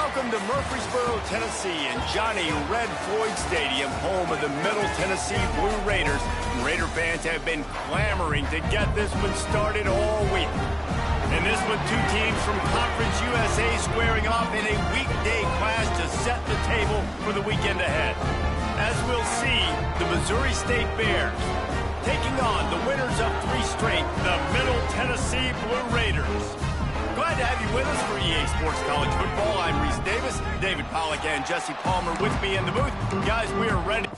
Welcome to Murfreesboro, Tennessee, and Johnny Red Floyd Stadium, home of the Middle Tennessee Blue Raiders. Raider fans have been clamoring to get this one started all week. And this one, two teams from Conference USA squaring off in a weekday clash to set the table for the weekend ahead. As we'll see, the Missouri State Bears taking on the winners of 3 straight, the Middle Tennessee Blue Raiders. Glad to have you with us for EA Sports College Football. I'm Reese Davis, David Pollack and Jesse Palmer with me in the booth. Guys, we are ready.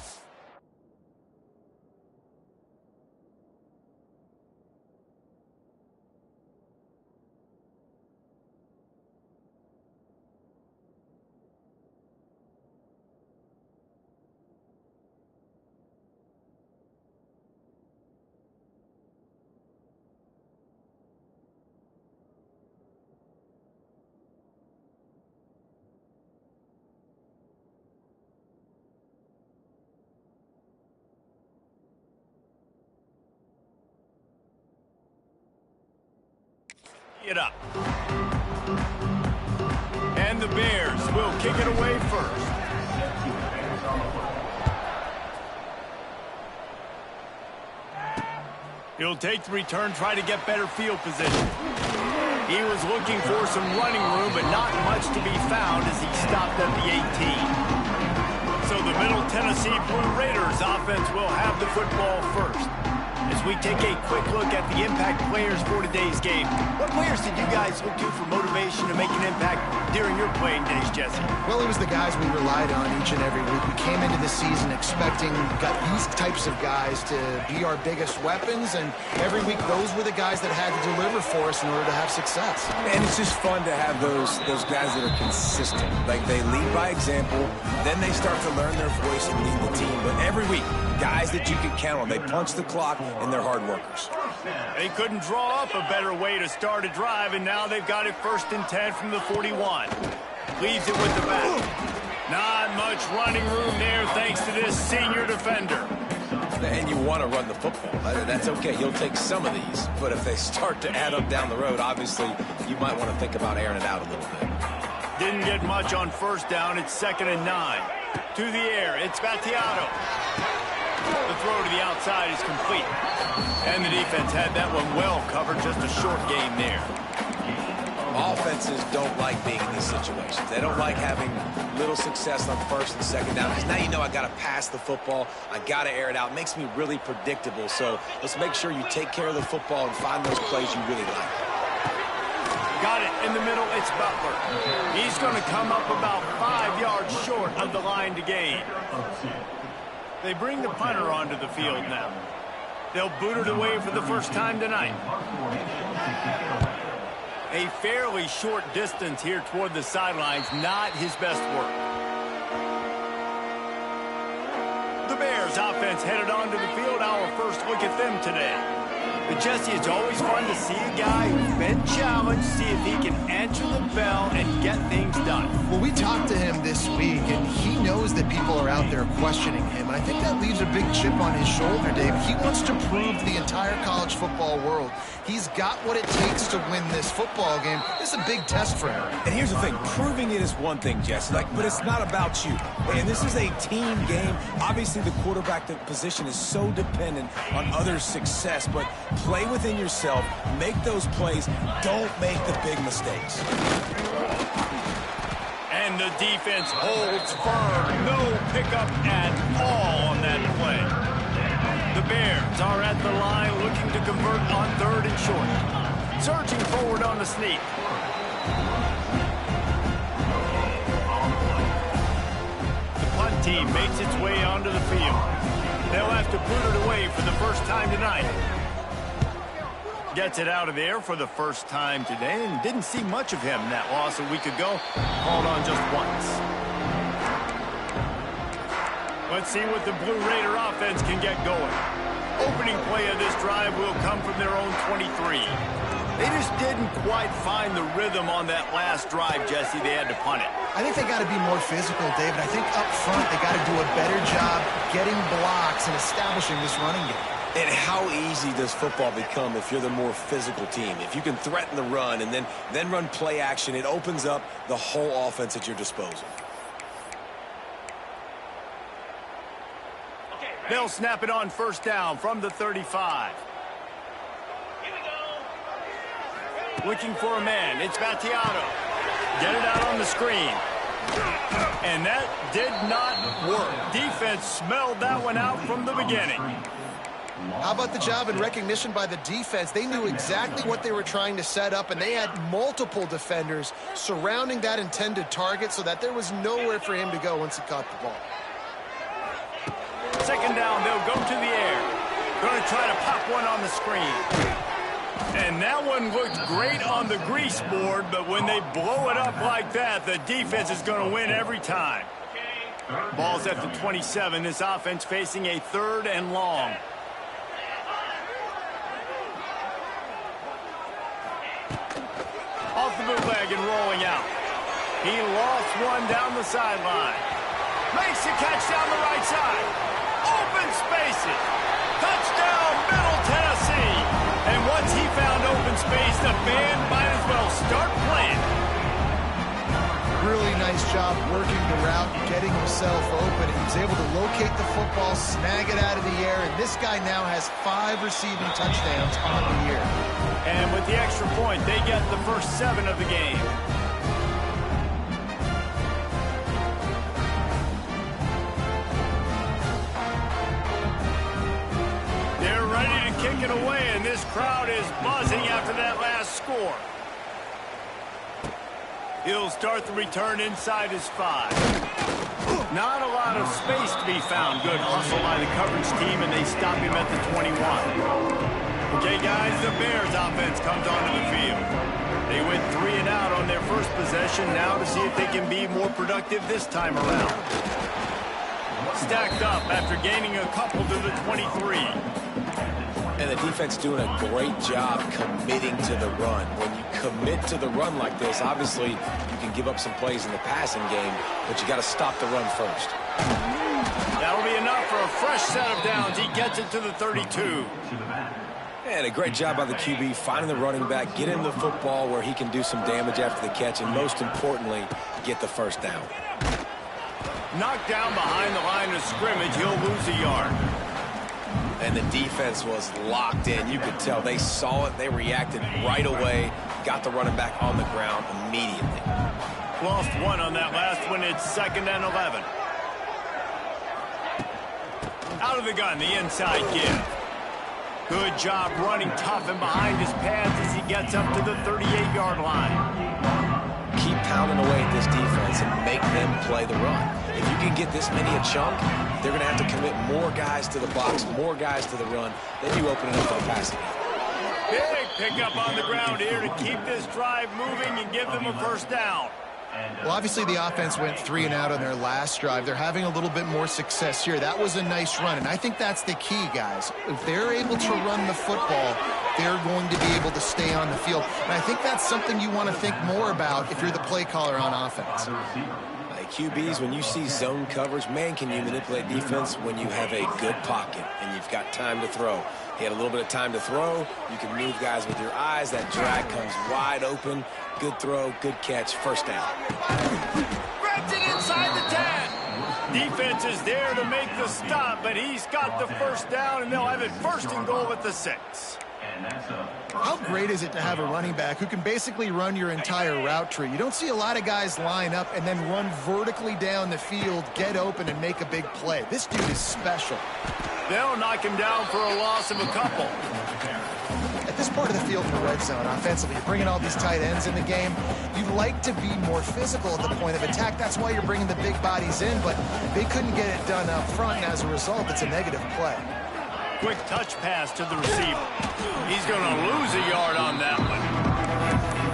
It up. And the Bears will kick it away first. He'll take the return, try to get better field position. He was looking for some running room, but not much to be found as he stopped at the 18. So the Middle Tennessee Blue Raiders offense will have the football first. As we take a quick look at the impact players for today's game, what players did you guys look to for motivation to make an impact during your playing days, Jesse? Well, it was the guys we relied on each and every week. We came into the season expecting these types of guys to be our biggest weapons, and every week those were the guys that had to deliver for us in order to have success. And it's just fun to have those guys that are consistent. Like, they lead by example, then they start to learn their voice and lead the team. But every week, guys that you can count on. They punch the clock, and they're hard workers. They couldn't draw up a better way to start a drive, and now they've got it 1st and 10 from the 41. Leaves it with the back. Not much running room there thanks to this senior defender. And you want to run the football. That's okay. You'll take some of these. But if they start to add up down the road, obviously, you might want to think about airing it out a little bit. Didn't get much on 1st down. It's 2nd and 9. To the air. It's Battiato. The throw to the outside is complete. And the defense had that one well covered. Just a short game there. Offenses don't like being in these situations. They don't like having little success on 1st and 2nd down, because now you know I got to pass the football. I got to air it out. It makes me really predictable. So let's make sure you take care of the football and find those plays you really like. Got it in the middle. It's Butler. He's going to come up about 5 yards short of the line to gain. They bring the punter onto the field now. They'll boot it away for the first time tonight. A fairly short distance here toward the sidelines, not his best work. The Bears offense headed onto the field. Our first look at them today. But Jesse, it's always fun to see a guy who's been challenged, see if he can answer the bell and get things done. Well, we talked to him this week, and he knows that people are out there questioning him. And I think that leaves a big chip on his shoulder, Dave. He wants to prove to the entire college football world he's got what it takes to win this football game. This is a big test for him. And here's the thing. Proving it is one thing, Jesse, but it's not about you. And this is a team game. Obviously, the quarterback position is so dependent on others' success, but play within yourself, make those plays, don't make the big mistakes. And the defense holds firm. No pickup at all on that play. The Bears are at the line looking to convert on 3rd and short. Surging forward on the sneak. The punt team makes its way onto the field. They'll have to put it away for the first time tonight. Gets it out of there for the first time today, and didn't see much of him that loss a week ago. Called on just once. Let's see what the Blue Raider offense can get going. Opening play of this drive will come from their own 23. They just didn't quite find the rhythm on that last drive, Jesse. They had to punt it. I think they got to be more physical, David. I think up front they got to do a better job getting blocks and establishing this running game. And how easy does football become if you're the more physical team? If you can threaten the run and then run play action, it opens up the whole offense at your disposal. They'll snap it on first down from the 35. Looking for a man. It's Battiato. Get it out on the screen. And that did not work. Defense smelled that one out from the beginning. How about the job and recognition by the defense? They knew exactly what they were trying to set up, and they had multiple defenders surrounding that intended target so that there was nowhere for him to go once he caught the ball. Second down, they'll go to the air. Going to try to pop one on the screen. And that one looked great on the grease board, but when they blow it up like that, the defense is going to win every time. Ball's at the 27. This offense facing a 3rd and long. Off the bootleg and rolling out. He lost one down the sideline. Makes the catch down the right side. Open spaces. Touchdown, Middle Tennessee. And once he found open space, the band might as well start playing. Really nice job working the route and getting himself open. He was able to locate the football, snag it out of the air, and this guy now has 5 receiving touchdowns on the year. And with the extra point, they get the first 7 of the game. They're ready to kick it away, and this crowd is buzzing after that last score. He'll start the return inside his 5. Not a lot of space to be found. Good hustle by the coverage team, and they stop him at the 21. Okay, guys, the Bears offense comes onto the field. They went 3 and out on their first possession, now to see if they can be more productive this time around. Stacked up after gaining a couple to the 23. And the defense doing a great job committing to the run. When you commit to the run like this, obviously you can give up some plays in the passing game, but you got to stop the run first. That'll be enough for a fresh set of downs. He gets it to the 32. And a great job by the QB finding the running back, get him the football where he can do some damage after the catch, and most importantly, get the first down. Knocked down behind the line of scrimmage, he'll lose a yard. And the defense was locked in. You could tell they saw it, they reacted right away, got the running back on the ground immediately. Lost 1 on that last one. It's 2nd and 11. Out of the gun, the inside give. Good job running tough and behind his pads as he gets up to the 38-yard line. Keep pounding away at this defense and make them play the run. If you can get this many a chunk, they're going to have to commit more guys to the box, more guys to the run. Then you open it up for the passing. Big pickup on the ground here to keep this drive moving and give them a first down. Well, obviously the offense went 3 and out on their last drive. They're having a little bit more success here. That was a nice run, and I think that's the key, guys. If they're able to run the football, they're going to be able to stay on the field. And I think that's something you want to think more about if you're the play caller on offense. QBs, when you see zone coverage, man, can you manipulate defense when you have a good pocket and you've got time to throw. He had a little bit of time to throw. You can move guys with your eyes. That drag comes wide open. Good throw, good catch, first down. Grabs it inside the 10. Defense is there to make the stop, but he's got the first down, and they'll have it 1st and goal at the 6. How great is it to have a running back who can basically run your entire route tree? You don't see a lot of guys line up and then run vertically down the field, get open, and make a big play. This dude is special. They'll knock him down for a loss of a couple. At this part of the field in the red zone, offensively, you're bringing all these tight ends in the game. You'd like to be more physical at the point of attack. That's why you're bringing the big bodies in, but they couldn't get it done up front, and as a result, it's a negative play. Quick touch pass to the receiver. He's going to lose a yard on that one.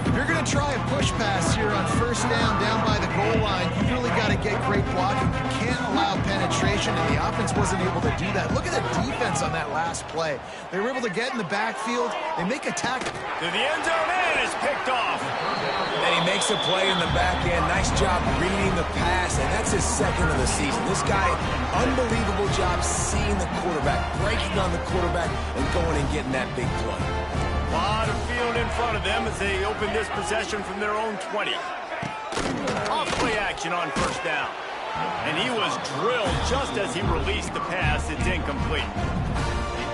If you're going to try a push pass here on first down by the goal line, you really got to get great blocking. You can't allow penetration, and the offense wasn't able to do that. Look at the defense on that last play. They were able to get in the backfield. They make a tackle. To the end zone, and it's picked off. And he makes a play in the back end. Nice job reading the pass, and that's his 2nd of the season. This guy, unbelievable job seeing the the quarterback, breaking on the quarterback, and going and getting that big play. A lot of field in front of them as they open this possession from their own 20. Off play action on first down. And he was drilled just as he released the pass. It's incomplete.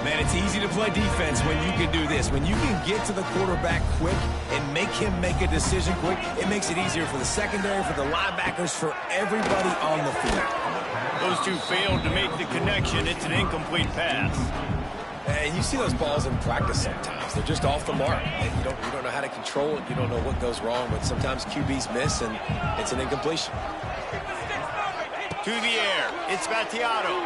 Man, it's easy to play defense when you can do this. When you can get to the quarterback quick and make him make a decision quick, it makes it easier for the secondary, for the linebackers, for everybody on the field. Those two failed to make the connection. It's an incomplete pass. And you see those balls in practice sometimes. They're just off the mark. And you don't know how to control it. You don't know what goes wrong. But sometimes QBs miss, and it's an incompletion. To the air. It's Battiato.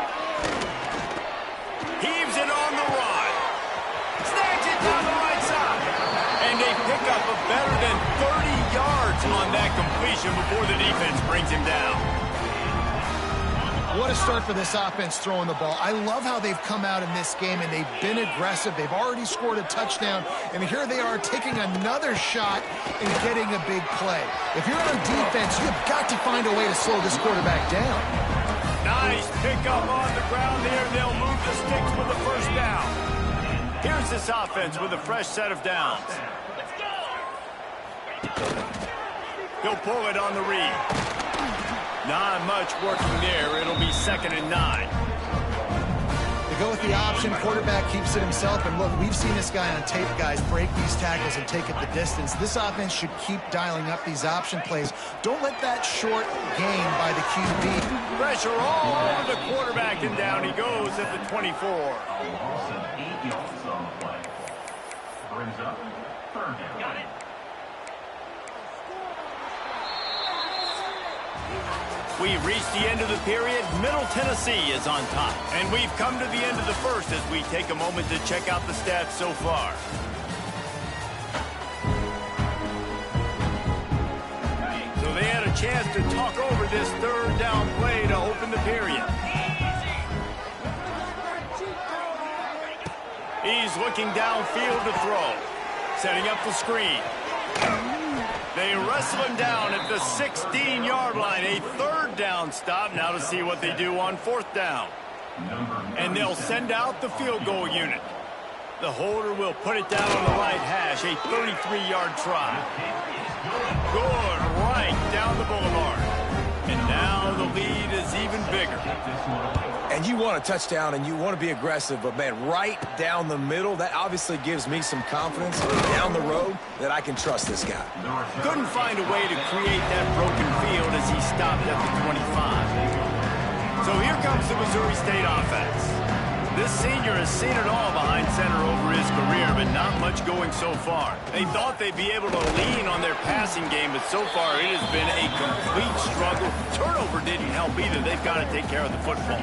Heaves it on the run. Snatch it down the right side. And they pick up a better than 30 yards on that completion before the defense brings him down. What a start for this offense throwing the ball. I love how they've come out in this game, and they've been aggressive. They've already scored a touchdown, and here they are taking another shot and getting a big play. If you're on defense, you've got to find a way to slow this quarterback down. Nice pickup on the ground there. They'll move the sticks with the first down. Here's this offense with a fresh set of downs. He'll pull it on the read. Not much working there. It'll be 2nd and 9. They go with the option. Quarterback keeps it himself. And look, we've seen this guy on tape, guys, break these tackles and take it the distance. This offense should keep dialing up these option plays. Don't let that short gain by the QB. Pressure all over the quarterback, and down he goes at the 24. Brings up 3rd down. Got it. We've reached the end of the period. Middle Tennessee is on top. And we've come to the end of the first as we take a moment to check out the stats so far. So they had a chance to talk over this 3rd down play to open the period. He's looking downfield to throw. Setting up the screen. They wrestle him down at the 16-yard line. A 3rd down stop now to see what they do on 4th down. And they'll send out the field goal unit. The holder will put it down on the right hash. A 33-yard try. Good right down the boulevard. And now the lead is even bigger. And you want a touchdown and you want to be aggressive, but man, right down the middle, that obviously gives me some confidence down the road that I can trust this guy. Couldn't find a way to create that broken field as he stopped at the 25. So here comes the Missouri State offense. This senior has seen it all behind center over his career, but not much going so far. They thought they'd be able to lean on their passing game, but so far it has been a complete struggle. Turnover didn't help either. They've got to take care of the football.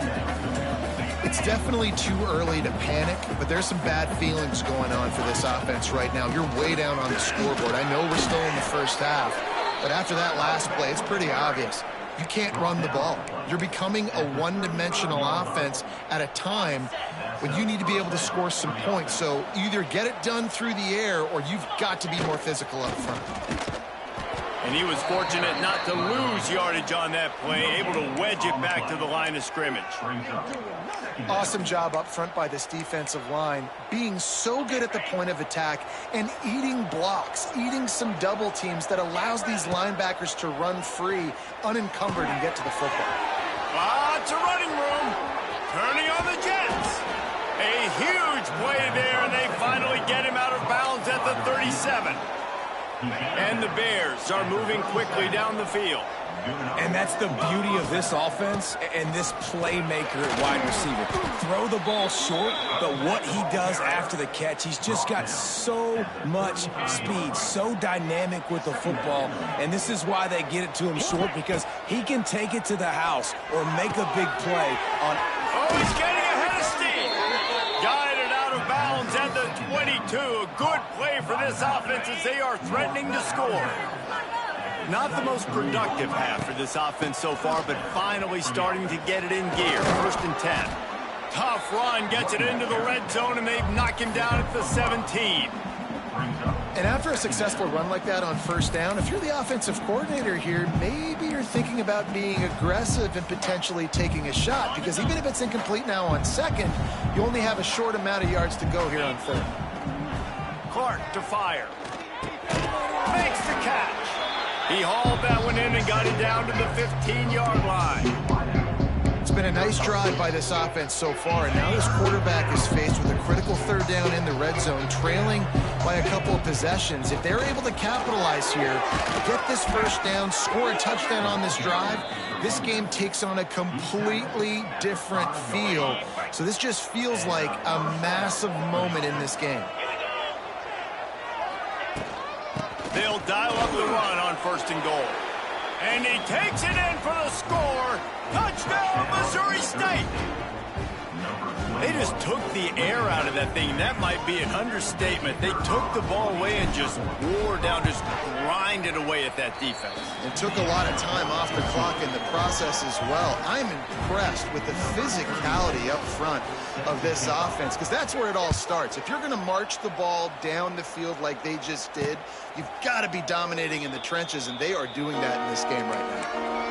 It's definitely too early to panic, but there's some bad feelings going on for this offense right now. You're way down on the scoreboard. I know we're still in the first half, but after that last play, it's pretty obvious. You can't run the ball. You're becoming a one-dimensional offense at a time when you need to be able to score some points. So either get it done through the air or you've got to be more physical up front. And he was fortunate not to lose yardage on that play, able to wedge it back to the line of scrimmage. Awesome job up front by this defensive line, being so good at the point of attack and eating blocks, eating some double teams that allows these linebackers to run free, unencumbered, and get to the football. Lots of running room. Turning on the Jets. A huge play there, and they finally get him out of bounds at the 37. And the Bears are moving quickly down the field. And that's the beauty of this offense and this playmaker at wide receiver. Throw the ball short, but what he does after the catch, he's just got so much speed, so dynamic with the football. And this is why they get it to him short, because he can take it to the house or make a big play on... Oh, he's getting ahead of steam. Guided out of bounds at the 22. A good play for this offense as they are threatening to score. Not the most productive half for this offense so far, but finally starting to get it in gear. 1st and 10. Tough run, gets it into the red zone, and they've knocked him down at the 17. And after a successful run like that on first down, if you're the offensive coordinator here, maybe you're thinking about being aggressive and potentially taking a shot, because even if it's incomplete now on second, you only have a short amount of yards to go here on third. Clark to fire. Makes the catch. He hauled that one in and got it down to the 15-yard line. It's been a nice drive by this offense so far, and now this quarterback is faced with a critical third down in the red zone, trailing by a couple of possessions. If they're able to capitalize here, get this first down, score a touchdown on this drive, this game takes on a completely different feel. So this just feels like a massive moment in this game. They'll dial up the run on first and goal. And he takes it in for the score. Touchdown, Missouri State. They just took the air out of that thing. That might be an understatement. They took the ball away and just wore down, just grinded away at that defense. And took a lot of time off the clock in the process as well. I'm impressed with the physicality up front of this offense, because that's where it all starts. If you're going to march the ball down the field like they just did, you've got to be dominating in the trenches, and they are doing that in this game right now.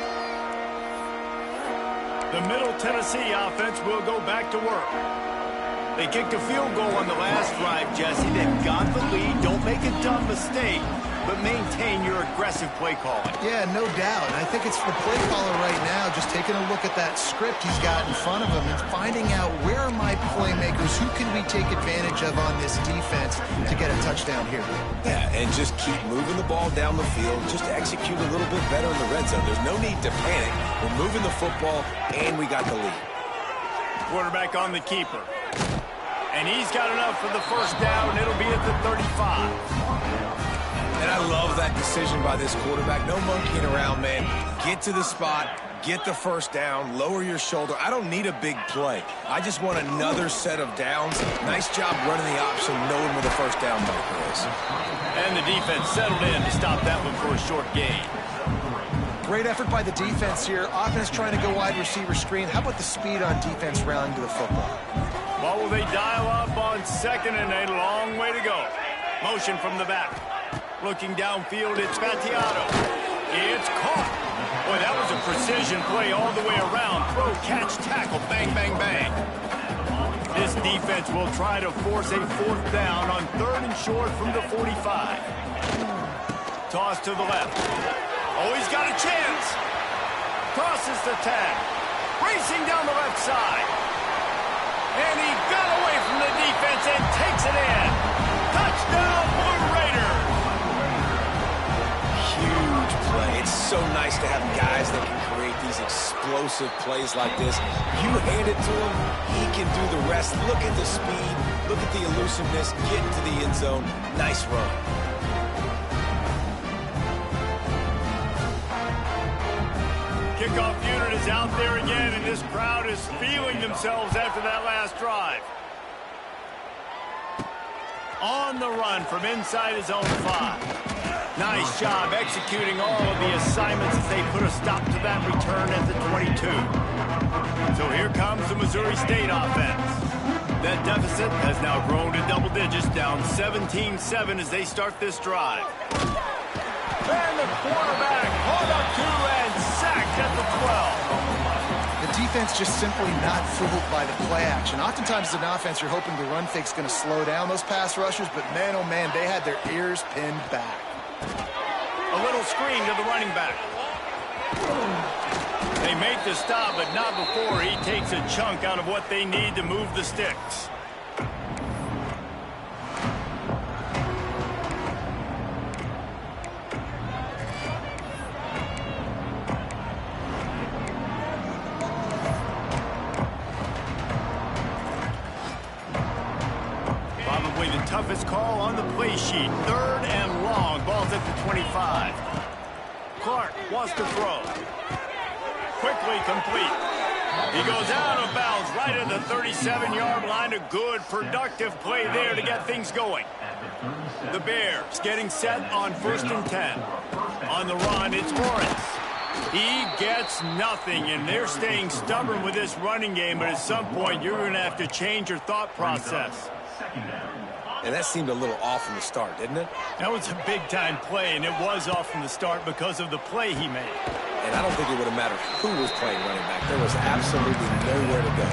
The Middle Tennessee offense will go back to work. They kicked a field goal on the last drive, Jesse. They've got the lead. Don't make a dumb mistake, but maintain your aggressive play calling. Yeah, no doubt. And I think it's the play caller right now just taking a look at that script he's got in front of him and finding out, where are my playmakers? Who can we take advantage of on this defense to get a touchdown here? Yeah, and just keep moving the ball down the field. Just execute a little bit better in the red zone. There's no need to panic. We're moving the football, and we got the lead. Quarterback on the keeper. And he's got enough for the first down. It'll be at the 35. And I love that decision by this quarterback. No monkeying around, man. Get to the spot, get the first down, lower your shoulder. I don't need a big play. I just want another set of downs. Nice job running the option, knowing where the first down marker is. And the defense settled in to stop that one for a short gain. Great effort by the defense here. Offense trying to go wide receiver screen. How about the speed on defense rallying to the football? Well, will they dial up on second and a long way to go? Motion from the back. Looking downfield, it's Fatiato. It's caught. Boy, that was a precision play all the way around. Throw, catch, tackle, bang, bang, bang. This defense will try to force a fourth down on third and short from the 45. Toss to the left. Oh, he's got a chance. Crosses the 10. Racing down the left side. And he got away from the defense and takes it in. Touchdown, Blue Raiders. Huge play. It's so nice to have guys that can create these explosive plays like this. You hand it to him, he can do the rest. Look at the speed. Look at the elusiveness. Get into the end zone. Nice run. Kickoff unit is out there again, and this crowd is feeling themselves after that last drive. On the run from inside his own 5. Nice job executing all of the assignments as they put a stop to that return at the 22. So here comes the Missouri State offense. That deficit has now grown to double digits, down 17-7 as they start this drive. And the quarterback caught up to and sacked at the 12. The defense just simply not fooled by the play action. Oftentimes as an offense, you're hoping the run fake's going to slow down those pass rushers, but man, oh man, they had their ears pinned back. A little screen to the running back. They make the stop, but not before he takes a chunk out of what they need to move the sticks. Probably the toughest call on the play sheet. Third and long. Ball's at the 25. Clark wants to throw. Quickly complete. He goes out of bounds right at the 37-yard line. A good, productive play there to get things going. The Bears getting set on first and 10. On the run, it's Lawrence. He gets nothing, and they're staying stubborn with this running game, but at some point, you're going to have to change your thought process. And that seemed a little off from the start, didn't it? That was a big-time play, and it was off from the start because of the play he made. And I don't think it would have mattered who was playing running back. There was absolutely nowhere to go.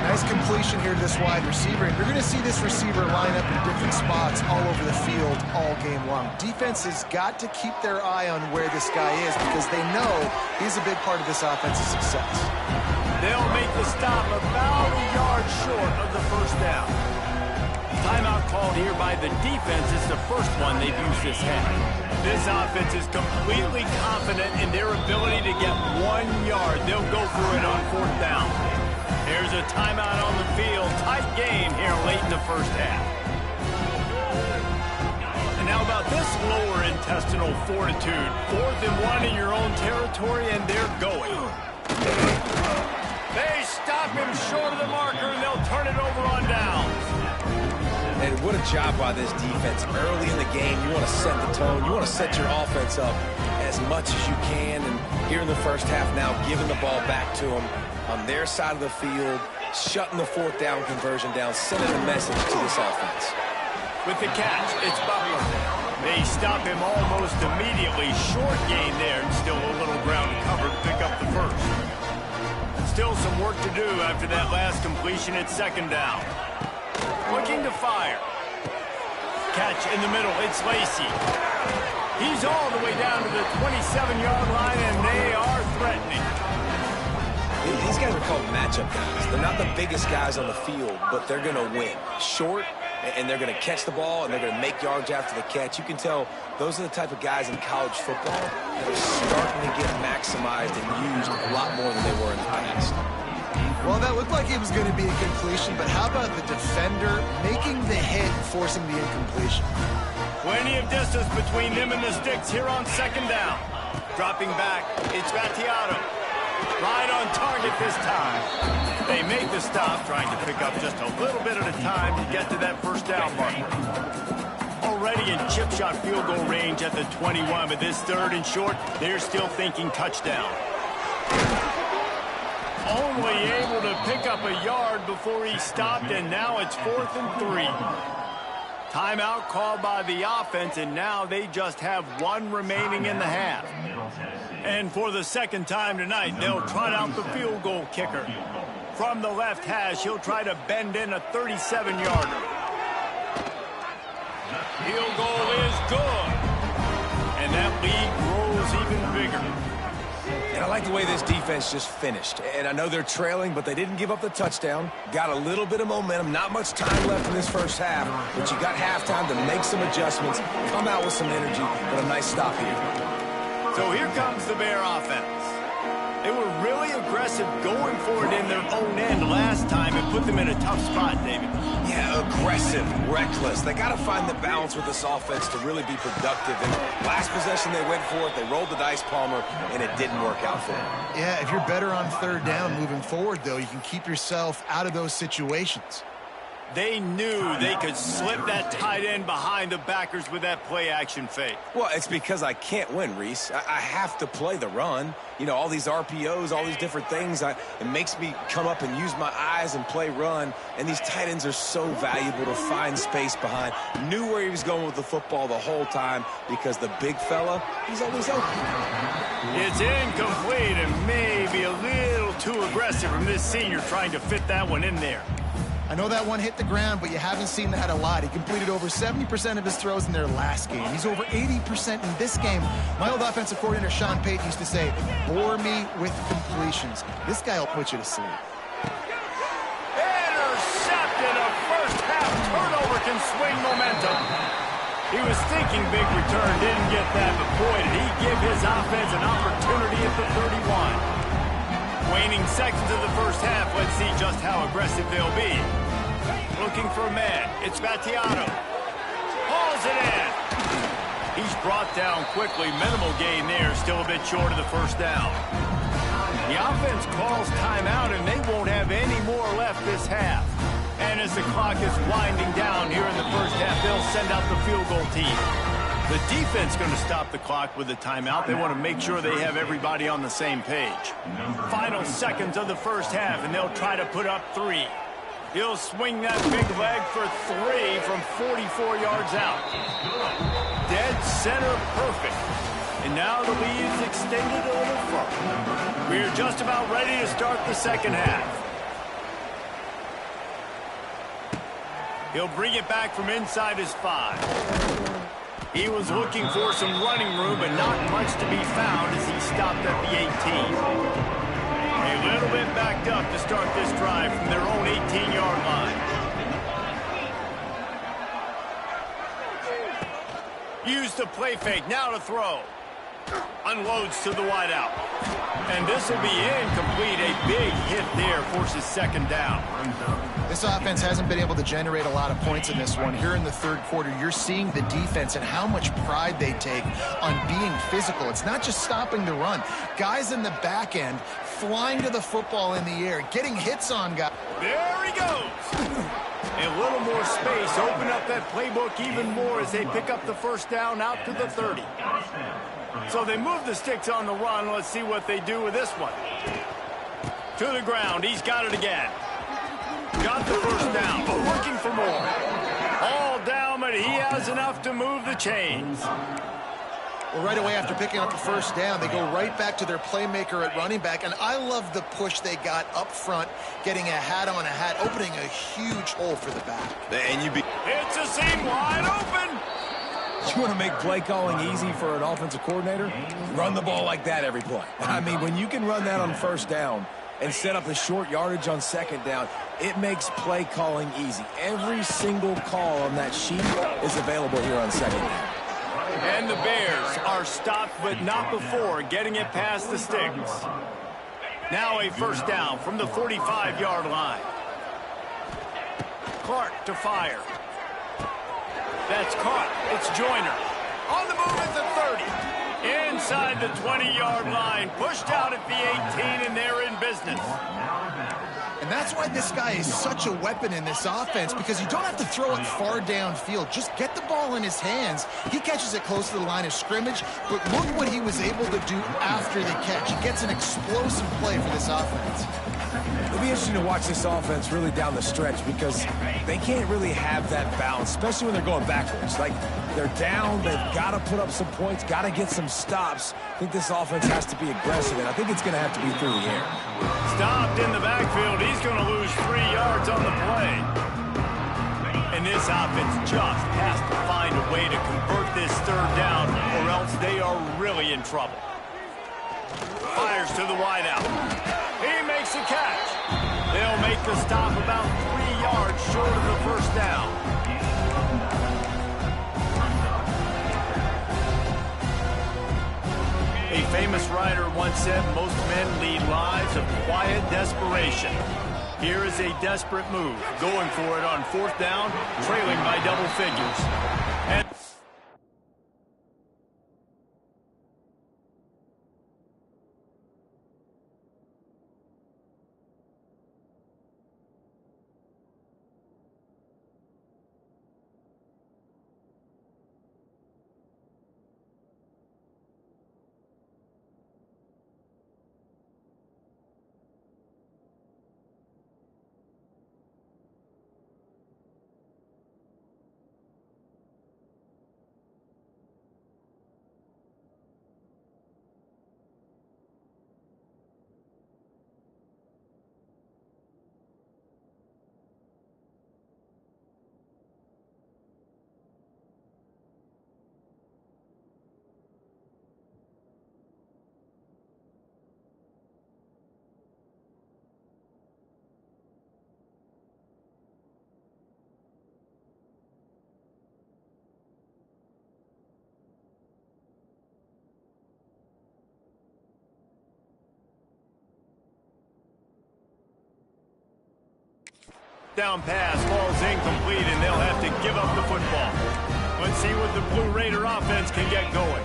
Nice completion here to this wide receiver. And you're going to see this receiver line up in different spots all over the field all game long. Defense has got to keep their eye on where this guy is because they know he's a big part of this offensive success. They'll make the stop about a yard short of the first down. Timeout called here by the defense. It's the first one they've used this half. This offense is completely confident in their ability to get 1 yard. They'll go for it on fourth down. There's a timeout on the field. Tight game here late in the first half. And now about this lower intestinal fortitude. 4th and 1 in your own territory, and they're going. They stop him short of the marker, and they'll turn it over on downs. And what a job by this defense. Early in the game, you want to set the tone. You want to set your offense up as much as you can. And here in the first half now, giving the ball back to them on their side of the field, shutting the fourth down conversion down, sending a message to this offense. With the catch, it's Butler. They stop him almost immediately. Short gain there, and still a little ground to cover to pick up the first. Still some work to do after that last completion at second down. Looking to fire. Catch in the middle. It's Lacy. He's all the way down to the 27-yard line, and they are threatening. These guys are called matchup guys. They're not the biggest guys on the field, but they're going to win. Short, and they're going to catch the ball, and they're going to make yards after the catch. You can tell those are the type of guys in college football that are starting to get maximized and used a lot more than they were in the past. Well, that looked like it was going to be a completion, but how about the defender making the hit and forcing the incompletion? Plenty of distance between them and the sticks here on second down. Dropping back, it's Battiato. Right on target this time. They make the stop, trying to pick up just a little bit at a time to get to that first down marker. Already in chip shot field goal range at the 21, but this 3rd and short, they're still thinking touchdown. Only able to pick up a yard before he stopped, and now it's 4th and 3. Timeout called by the offense, and now they just have 1 remaining in the half. And for the second time tonight, they'll trot out the field goal kicker. From the left hash, he'll try to bend in a 37-yarder. Field goal is good. And that lead grows even bigger. And I like the way this defense just finished. And I know they're trailing, but they didn't give up the touchdown. Got a little bit of momentum. Not much time left in this first half, but you got halftime to make some adjustments, come out with some energy, but a nice stop here. So here comes the Bear offense. They were really aggressive going for it in their own end last time and put them in a tough spot, David. Yeah, aggressive, reckless. They got to find the balance with this offense to really be productive. And last possession they went for it. They rolled the dice, Palmer, and it didn't work out for them. Yeah, if you're better on 3rd down moving forward, though, you can keep yourself out of those situations. They knew they could slip that tight end behind the backers with that play-action fake. Well, it's because I can't win, Reese. I have to play the run. You know, all these RPOs, all these different things. It makes me come up and use my eyes and play run. And these tight ends are so valuable to find space behind. Knew where he was going with the football the whole time because the big fella, he's always open. It's incomplete and maybe a little too aggressive from this senior trying to fit that one in there. I know that one hit the ground, but you haven't seen that a lot. He completed over 70% of his throws in their last game. He's over 80% in this game. My old offensive coordinator, Sean Payton, used to say, bore me with completions. This guy will put you to sleep. Intercepted. A first-half turnover can swing momentum. He was thinking big return, didn't get that, but boy, did he give his offense an opportunity at the 31. Waning seconds of the first half. Let's see just how aggressive they'll be. Looking for a man. It's Battiato. Hauls it in. He's brought down quickly. Minimal gain there. Still a bit short of the first down. The offense calls timeout, and they won't have any more left this half. And as the clock is winding down here in the first half, they'll send out the field goal team. The defense going to stop the clock with a timeout. They want to make sure they have everybody on the same page. Final seconds of the first half, and they'll try to put up 3. He'll swing that big leg for 3 from 44 yards out. Dead center perfect. And now the lead's extended a little further. We're just about ready to start the second half. He'll bring it back from inside his 5. He was looking for some running room, but not much to be found as he stopped at the 18. A little bit backed up to start this drive from their own 18-yard line. Use the play fake, now to throw. Unloads to the wideout. And this will be incomplete. A big hit there forces second down. This offense hasn't been able to generate a lot of points in this one. Here in the third quarter, you're seeing the defense and how much pride they take on being physical. It's not just stopping the run. Guys in the back end flying to the football in the air, getting hits on guys. There he goes. A little more space. Open up that playbook even more as they pick up the first down out to the 30. So they move the sticks on the run. Let's see what they do with this one. To the ground. He's got it again. Got the first down, but looking for more. All down, but he has enough to move the chains. Well, right away after picking up the first down, they go right back to their playmaker at running back, and I love the push they got up front, getting a hat on a hat, opening a huge hole for the back. And It's a seam wide open. You want to make play calling easy for an offensive coordinator? Run the ball like that every play. I mean, when you can run that on first down and set up a short yardage on second down, it makes play calling easy. Every single call on that sheet is available here on second down. And the Bears are stopped, but not before getting it past the sticks. Now a first down from the 45-yard line. Clark to fire. That's caught. It's Joyner. On the move at the 30. Inside the 20-yard line. Pushed out at the 18, and they're in business. And that's why this guy is such a weapon in this offense, because you don't have to throw it far downfield. Just get the ball in his hands. He catches it close to the line of scrimmage, but look what he was able to do after the catch. He gets an explosive play for this offense. It'll be interesting to watch this offense really down the stretch, because they can't really have that balance, especially when they're going backwards. Like, they're down, they've got to put up some points, got to get some stops. I think this offense has to be aggressive, and I think it's going to have to be through the air. Stopped in the backfield. He's going to lose 3 yards on the play. And this offense just has to find a way to convert this third down, or else they are really in trouble. Fires to the wideout. He makes the catch. They'll make the stop about 3 yards short of the first down. A famous writer once said most men lead lives of quiet desperation. Here is a desperate move, going for it on fourth down, trailing by double figures. And down pass falls incomplete, and they'll have to give up the football. Let's see what the Blue Raider offense can get going.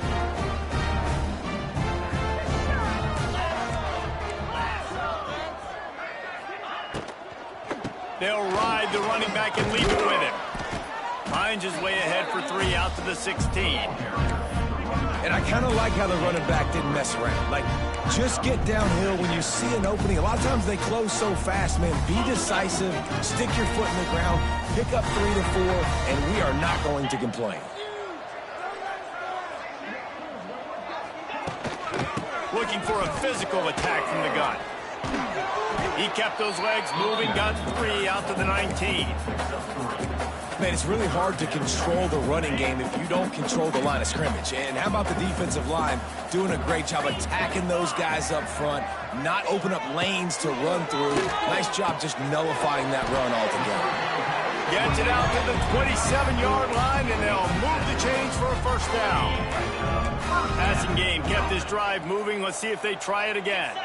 They'll ride the running back and leave it with him. Finds his way ahead for 3 out to the 16. And I kind of like how the running back didn't mess around. Like, just get downhill when you see an opening. A lot of times they close so fast, man. Be decisive, stick your foot in the ground, pick up 3 to 4, and we are not going to complain. Looking for a physical attack from the gun. He kept those legs moving, got 3 out to the 19. Man, it's really hard to control the running game if you don't control the line of scrimmage. And how about the defensive line doing a great job attacking those guys up front, not open up lanes to run through. Nice job just nullifying that run altogether. Gets it out to the 27-yard line, and they'll move the chains for a first down. Passing game kept this drive moving. Let's see if they try it again.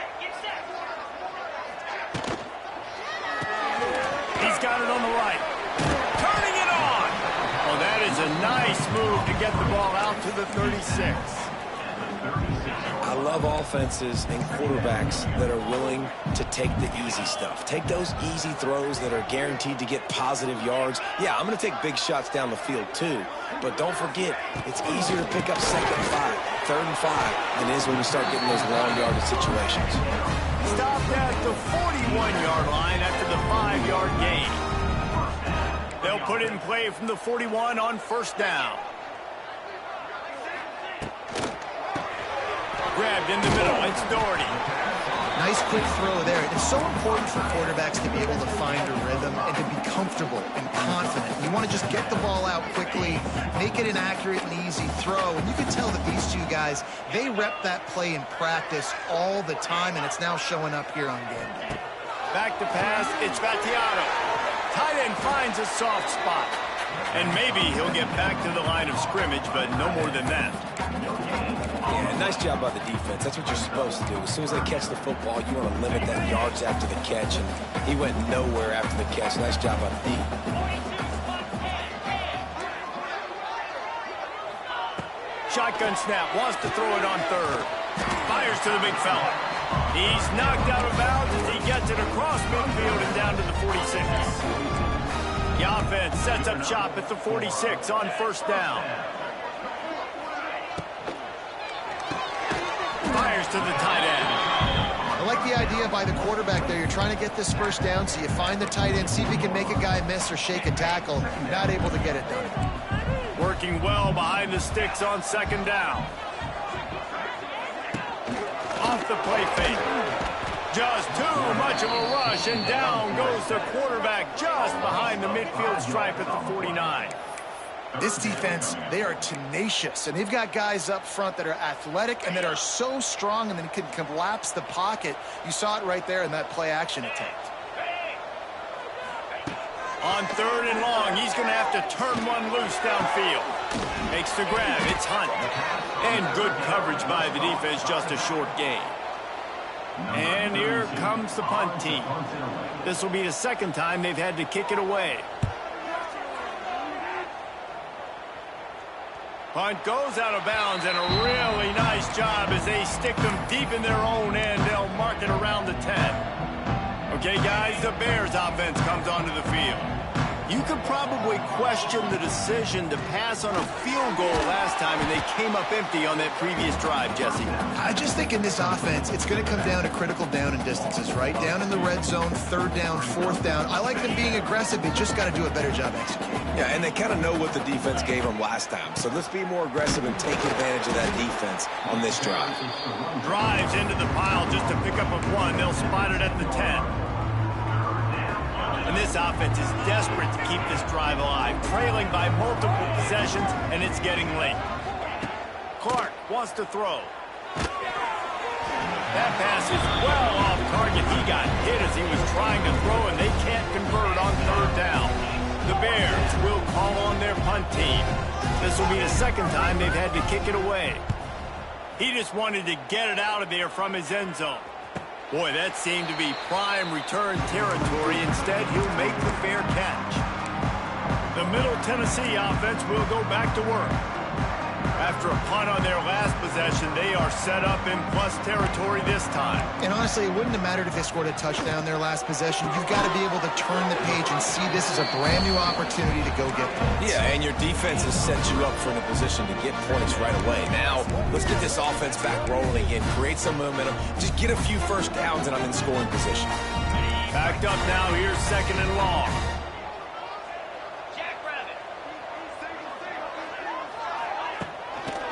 He's got it on the right. Turning it on. Oh, that is a nice move to get the ball out to the 36. I love offenses and quarterbacks that are willing to take the easy stuff. Take those easy throws that are guaranteed to get positive yards. Yeah, I'm going to take big shots down the field too, but don't forget, it's easier to pick up 2nd and 5, 3rd and 5 than it is when you start getting those long yardage situations. Stopped at the 41-yard line after the 5-yard gain. They'll put it in play from the 41 on first down. Grabbed in the middle. It's Doherty. Nice quick throw there. It's so important for quarterbacks to be able to find a rhythm and to be comfortable and confident. You want to just get the ball out quickly, make it an accurate and easy throw. And you can tell that these two guys, they rep that play in practice all the time, and it's now showing up here on game day. Back to pass. It's Vattiato. Tight end finds a soft spot. And maybe he'll get back to the line of scrimmage, but no more than that. Yeah, nice job by the defense. That's what you're supposed to do. As soon as they catch the football, you want to limit that yards after the catch, and he went nowhere after the catch. Nice job by the D. Shotgun snap. Wants to throw it on 3rd. Fires to the big fella. He's knocked out of bounds as he gets it across midfield and down to the 46. The offense sets up shop at the 46 on first down. Fires to the tight end. I like the idea by the quarterback there. You're trying to get this first down, so you find the tight end, see if he can make a guy miss or shake a tackle. Not able to get it done. Working well behind the sticks on 2nd down. Off the play fake. Just too much of a rush, and down goes the quarterback just behind the midfield stripe at the 49. This defense, they are tenacious, and they've got guys up front that are athletic and that are so strong and then can collapse the pocket. You saw it right there in that play-action attempt. On 3rd and long, he's going to have to turn one loose downfield. Makes the grab. It's Hunt. And good coverage by the defense, just a short gain. And here comes the punt team. This will be the 2nd time they've had to kick it away. Punt goes out of bounds, and a really nice job as they stick them deep in their own end. They'll mark it around the 10. Okay, guys, the Bears offense comes onto the field. You could probably question the decision to pass on a field goal last time, and they came up empty on that previous drive, Jesse. I just think in this offense, it's going to come down to critical down and distances, right? Down in the red zone, 3rd down, 4th down. I like them being aggressive. They just got to do a better job executing. Yeah, and they kind of know what the defense gave them last time. So let's be more aggressive and take advantage of that defense on this drive. Drives into the pile just to pick up a 1. They'll spot it at the 10. And this offense is desperate to keep this drive alive, trailing by multiple possessions, and it's getting late. Clark wants to throw. That pass is well off target. He got hit as he was trying to throw, and they can't convert on 3rd down. The Bears will call on their punt team. This will be the 2nd time they've had to kick it away. He just wanted to get it out of there from his end zone. Boy, that seemed to be prime return territory. Instead, he'll make the fair catch. The Middle Tennessee offense will go back to work. After a punt on their last possession, they are set up in plus territory this time. And honestly, it wouldn't have mattered if they scored a touchdown their last possession. You've got to be able to turn the page and see this as a brand new opportunity to go get points. Yeah, and your defense has set you up for the position to get points right away. Now, let's get this offense back rolling again. Create some momentum. Just get a few first downs, and I'm in scoring position. Backed up now. Here's 2nd and long.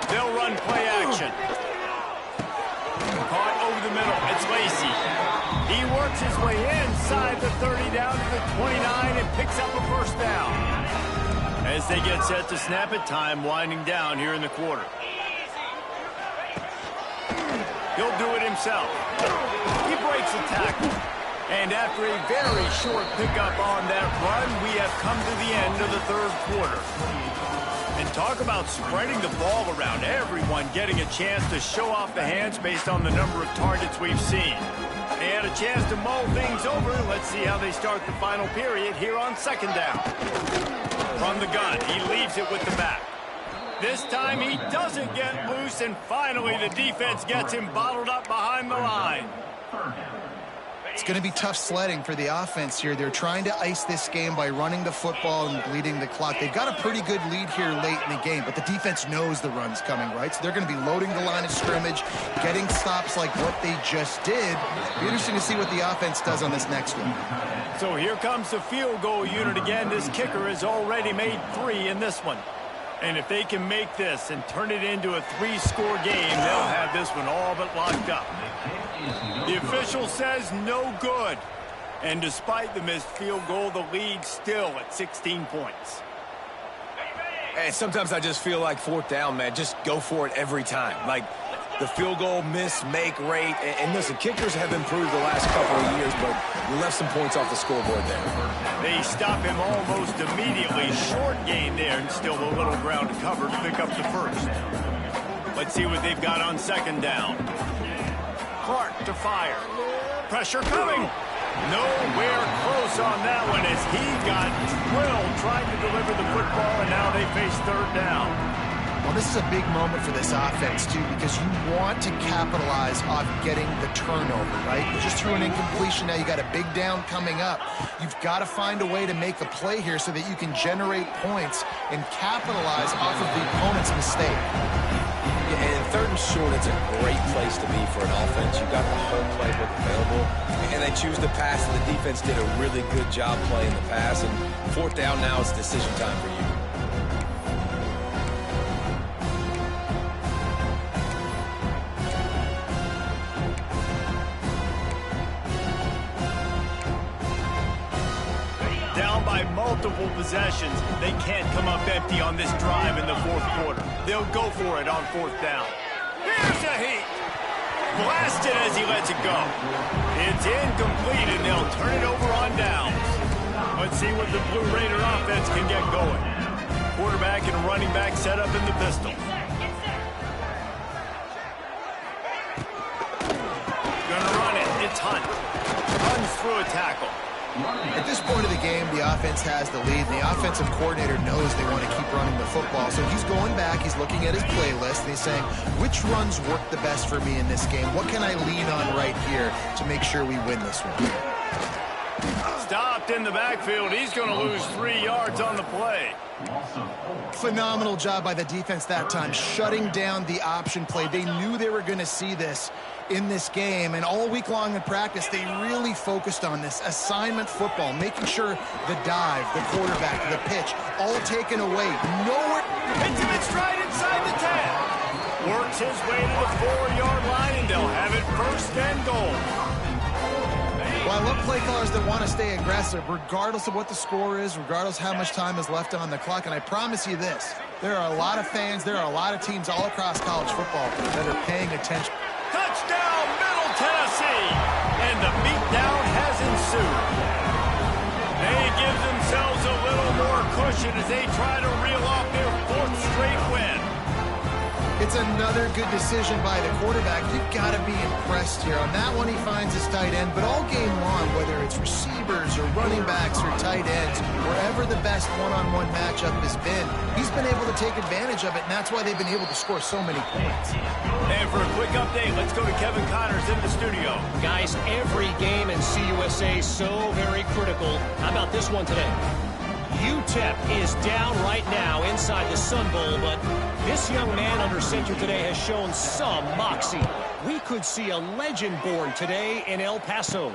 They'll run play action. Caught over the middle. It's Lacy. He works his way inside the 30 down to the 29 and picks up a first down. As they get set to snap it, time winding down here in the quarter. He'll do it himself. He breaks the tackle. And after a very short pickup on that run, we have come to the end of the 3rd quarter. And talk about spreading the ball around. Everyone getting a chance to show off the hands based on the number of targets we've seen. They had a chance to mull things over. Let's see how they start the final period here on 2nd down. From the gun, he leaves it with the back. This time he doesn't get loose, and finally the defense gets him bottled up behind the line. It's going to be tough sledding for the offense here. They're trying to ice this game by running the football and bleeding the clock. They've got a pretty good lead here late in the game, but the defense knows the run's coming, right? So they're going to be loading the line of scrimmage, getting stops like what they just did. It'll be interesting to see what the offense does on this next one. So here comes the field goal unit again. This kicker has already made 3 in this one. And if they can make this and turn it into a 3-score game, they'll have this one all but locked up. The official says no good. And despite the missed field goal, the lead's still at 16 points. And sometimes I just feel like 4th down, man. Just go for it every time. Like the field goal miss, make rate. And listen, kickers have improved the last couple of years, but we left some points off the scoreboard there. They stop him almost immediately. Short gain there, and still a little ground to cover to pick up the first. Let's see what they've got on 2nd down. Clark to fire. Pressure coming. Nowhere close on that one as he got drilled trying to deliver the football, and now they face 3rd down. Well, this is a big moment for this offense, too, because you want to capitalize on getting the turnover, right? You just threw an incompletion. Now you got a big down coming up. You've got to find a way to make a play here so that you can generate points and capitalize off of the opponent's mistake. Yeah, and 3rd and short, it's a great place to be for an offense. You've got the whole playbook available, and they choose to pass, and the defense did a really good job playing the pass. And 4th down now, it's decision time for you. By multiple possessions, they can't come up empty on this drive in the 4th quarter. They'll go for it on 4th down. Here's a heat. Blasted as he lets it go. It's incomplete, and they'll turn it over on downs. Let's see what the Blue Raider offense can get going. Quarterback and running back set up in the pistol. Gonna run it. It's Hunt. Runs through a tackle. At this point of the game, the offense has the lead. The offensive coordinator knows they want to keep running the football. So he's going back, he's looking at his playlist, and he's saying, which runs work the best for me in this game? What can I lean on right here to make sure we win this one? Stopped in the backfield. He's going to lose 3 yards on the play. Phenomenal job by the defense that time, shutting down the option play. They knew they were going to see this in this game, and all week long in practice, they really focused on this assignment football, making sure the dive, the quarterback, the pitch, all taken away. Nowhere. Hits him in stride inside the 10. Works his way to the 4-yard line, and they'll have it 1st and goal. Well, I love play callers that want to stay aggressive, regardless of what the score is, regardless how much time is left on the clock. And I promise you this, there are a lot of fans, there are a lot of teams all across college football that are paying attention. Touchdown, Middle Tennessee! And the beatdown has ensued. They give themselves a little more cushion as they try to reel off their 4th straight win. It's another good decision by the quarterback. You've got to be impressed here. On that one, he finds his tight end, but all game long, whether it's receivers or running backs or tight ends, wherever the best one-on-one matchup has been, he's been able to take advantage of it, and that's why they've been able to score so many points. And for a quick update, let's go to Kevin Connors in the studio. Guys, every game in CUSA so very critical. How about this one today? UTEP is down right now inside the Sun Bowl, but this young man under center today has shown some moxie. We could see a legend born today in El Paso.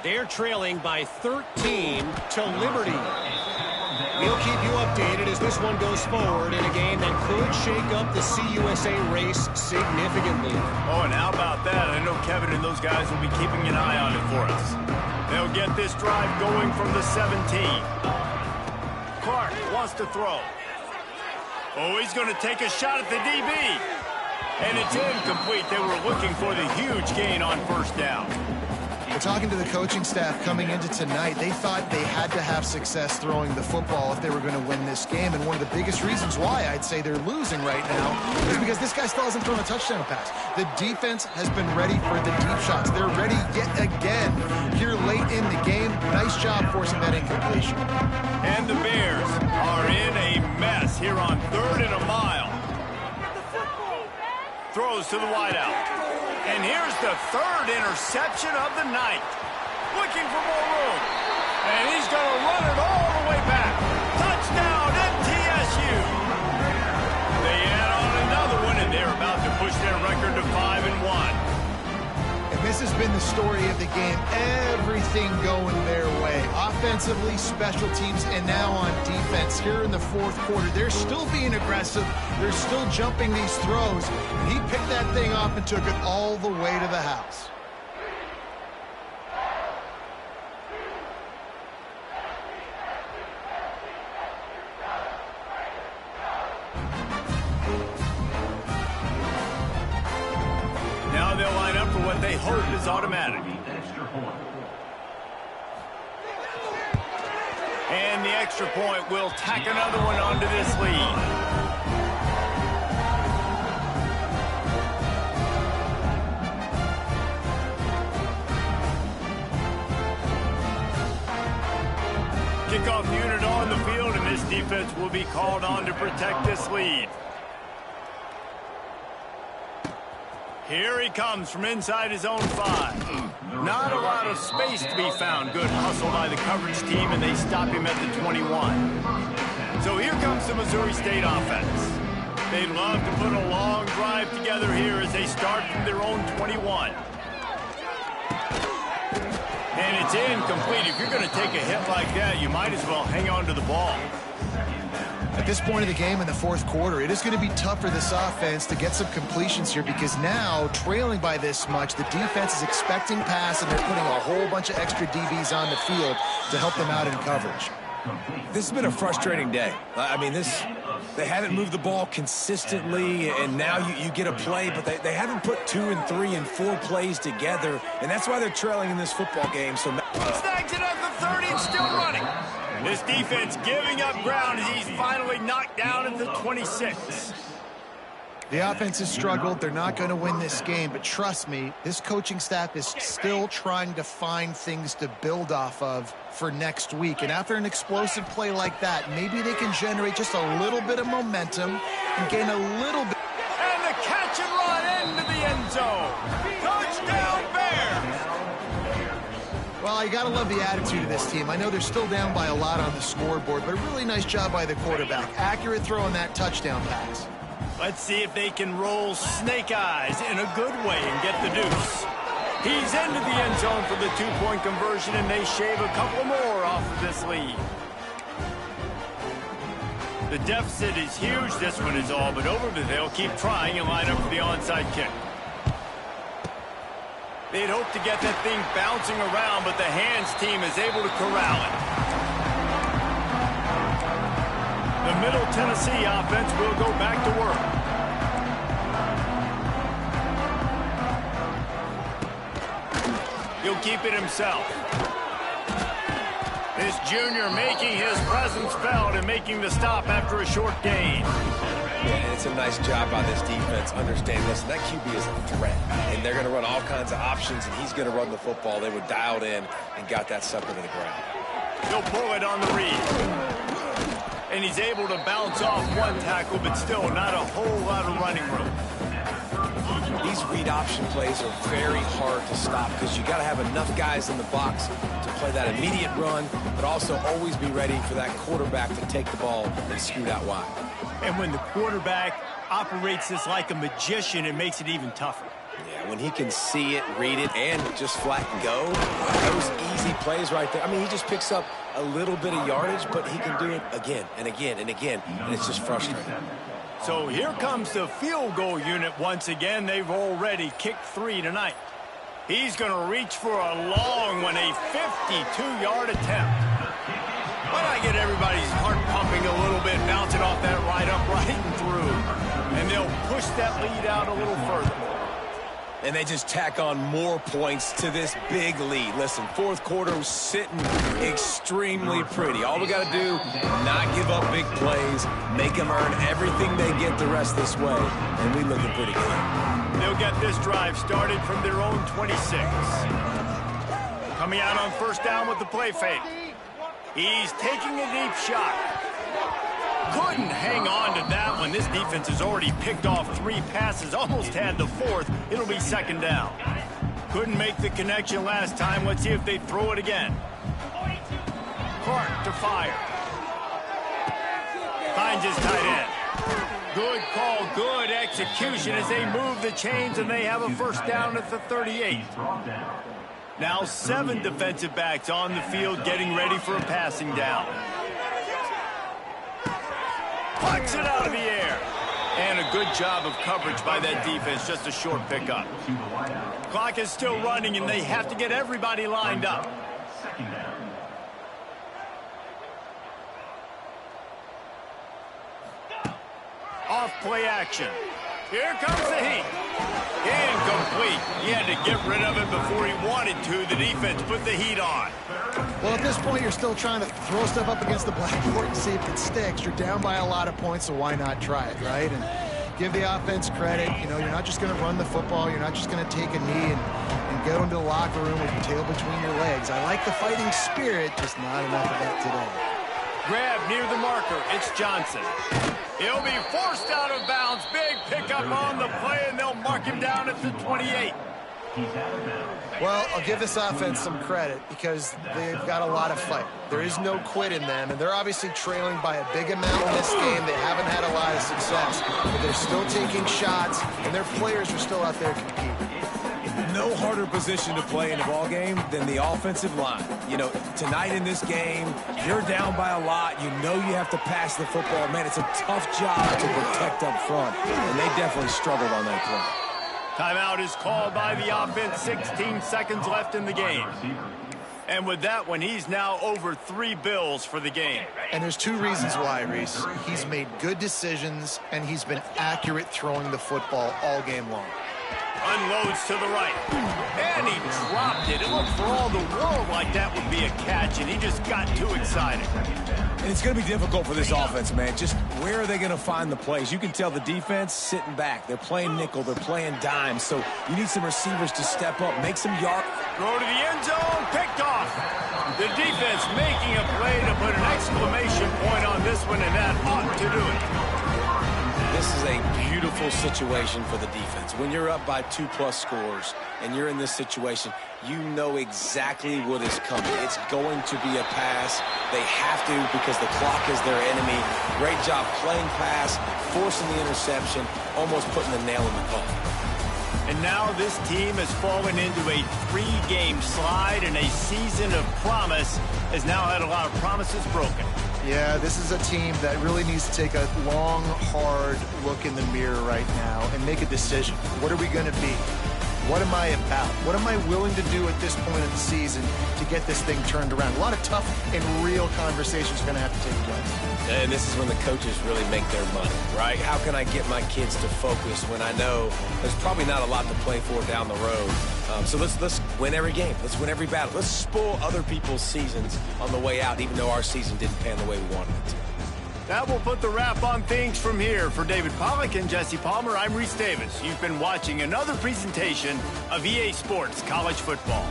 They're trailing by 13 to Liberty. We'll keep you updated as this one goes forward in a game that could shake up the CUSA race significantly. Oh, and how about that? I know Kevin and those guys will be keeping an eye on it for us. They'll get this drive going from the 17. Clark wants to throw. Oh, he's going to take a shot at the DB. And it's incomplete. They were looking for the huge gain on first down. We're talking to the coaching staff coming into tonight. They thought they had to have success throwing the football if they were going to win this game. And one of the biggest reasons why I'd say they're losing right now is because this guy still hasn't thrown a touchdown pass. The defense has been ready for the deep shots. They're ready yet again here late in the game. Nice job forcing that incompletion. And the Bears are in a mess here on 3rd and a mile. Throws to the wideout. And here's the 3rd interception of the night. Looking for more room. And he's going to run it all the way back. Touchdown, MTSU. They add on another one, and they're about to push their record to 5-1. And this has been the story of the game. Everything going their way. Offensively, special teams, and now on defense here in the 4th quarter. They're still being aggressive. They're still jumping these throws. And he picked that thing off and took it all the way to the house. Now they'll line up for what they hope is automatic. And the extra point will tack another one onto this lead. Kickoff unit on the field, and this defense will be called on to protect this lead. Here he comes from inside his own 5. Not a lot of space to be found. Good hustle by the coverage team, and they stop him at the 21. So here comes the Missouri State offense. They'd love to put a long drive together here as they start from their own 21. And it's incomplete. If you're going to take a hit like that, you might as well hang on to the ball. At this point of the game in the 4th quarter, it is going to be tough for this offense to get some completions here because now, trailing by this much, the defense is expecting pass, and they're putting a whole bunch of extra DBs on the field to help them out in coverage. This has been a frustrating day. I mean, they haven't moved the ball consistently, and now you get a play, but they haven't put 2 and 3 and 4 plays together, and that's why they're trailing in this football game. So Snags it at the 30 and still running. This defense giving up ground as he's finally knocked down at the 26. The offense has struggled. They're not going to win this game, but trust me, this coaching staff is still trying to find things to build off of for next week. And after an explosive play like that, maybe they can generate just a little bit of momentum and gain a little bit. And the catch and run into the end zone. Touchdown, Bears! Well, you got to love the attitude of this team. I know they're still down by a lot on the scoreboard, but a really nice job by the quarterback. Accurate throw on that touchdown pass. Let's see if they can roll snake eyes in a good way and get the deuce. He's into the end zone for the 2-point conversion, and they shave a couple more off of this lead. The deficit is huge. This one is all but over, but they'll keep trying and line up for the onside kick. They'd hope to get that thing bouncing around, but the hands team is able to corral it. The Middle Tennessee offense will go back to work. He'll keep it himself. This junior making his presence presence felt in making the stop after a short gain. Yeah, and it's a nice job by this defense. Understand, listen, that QB is a threat, and they're going to run all kinds of options, and he's going to run the football. They were dialed in and got that sucker to the ground. He'll pull it on the read. And he's able to bounce off one tackle, but still not a whole lot of running room. These read option plays are very hard to stop because you got to have enough guys in the box to play that immediate run, but also always be ready for that quarterback to take the ball and scoot out wide. And when the quarterback operates this like a magician, it makes it even tougher. Yeah, when he can see it, read it, and just flat go, those easy plays right there. I mean, he just picks up a little bit of yardage, but he can do it again and again and again, and it's just frustrating. So here comes the field goal unit once again. They've already kicked 3 tonight. He's going to reach for a long one, a 52-yard attempt. Why not get everybody's heart pumping a little bit, bouncing off that right up, right and through. And they'll push that lead out a little further. And they just tack on more points to this big lead. Listen, fourth quarter was sitting extremely pretty. All we got to do, not give up big plays, make them earn everything they get the rest this way, and we looking pretty good. They'll get this drive started from their own 26. Coming out on first down with the play fake. He's taking a deep shot. Couldn't hang on to that one. This defense has already picked off 3 passes, almost had the 4th. It'll be second down. Couldn't make the connection last time. Let's see if they throw it again. Clark to fire. Finds his tight end. Good call, good execution as they move the chains, and they have a first down at the 38. Now 7 defensive backs on the field getting ready for a passing down. Pucks it out of the air. And a good job of coverage by that defense. Just a short pickup. Clock is still running, and they have to get everybody lined up. Off play action. Here comes the heat. Incomplete. He had to get rid of it before he wanted to. The defense put the heat on. Well, at this point, you're still trying to throw stuff up against the blackboard and see if it sticks. You're down by a lot of points, so why not try it, right? And give the offense credit. You know, you're not just going to run the football. You're not just going to take a knee and go into the locker room with your tail between your legs. I like the fighting spirit, just not enough of that today. Grab near the marker. It's Johnson. He'll be forced out of bounds. Big pickup on the play, and they'll mark him down at the 28. Well, I'll give this offense some credit because they've got a lot of fight. There is no quit in them, and they're obviously trailing by a big amount in this game. They haven't had a lot of success, but they're still taking shots, and their players are still out there competing. No harder position to play in a ball game than the offensive line. You know, tonight in this game, you're down by a lot. You know you have to pass the football. Man, it's a tough job to protect up front, and they definitely struggled on that play. Timeout is called by the offense. 16 seconds left in the game. And with that one, he's now over 3 bills for the game. And there's 2 reasons why, Reese. He's made good decisions, and he's been accurate throwing the football all game long. Unloads to the right. And he dropped it. It looked for all the world like that would be a catch, and he just got too excited. And it's going to be difficult for this offense, man. Just where are they going to find the plays? You can tell the defense sitting back. They're playing nickel. They're playing dime. So you need some receivers to step up, make some yards. Throw to the end zone. Picked off. The defense making a play to put an exclamation point on this one, and that ought to do it. This is a beautiful situation for the defense. When you're up by 2+ scores and you're in this situation, you know exactly what is coming. It's going to be a pass. They have to because the clock is their enemy. Great job playing pass, forcing the interception, almost putting the nail in the coffin. And now this team has fallen into a 3-game slide, and a season of promise has now had a lot of promises broken. Yeah, this is a team that really needs to take a long, hard look in the mirror right now and make a decision. What are we going to be? What am I about? What am I willing to do at this point of the season to get this thing turned around? A lot of tough and real conversations are going to have to take place. And this is when the coaches really make their money, right? How can I get my kids to focus when I know there's probably not a lot to play for down the road? So let's win every game. Let's win every battle. Let's spoil other people's seasons on the way out, even though our season didn't pan the way we wanted it to. That will put the wrap on things from here. For David Pollack and Jesse Palmer, I'm Reese Davis. You've been watching another presentation of EA Sports College Football.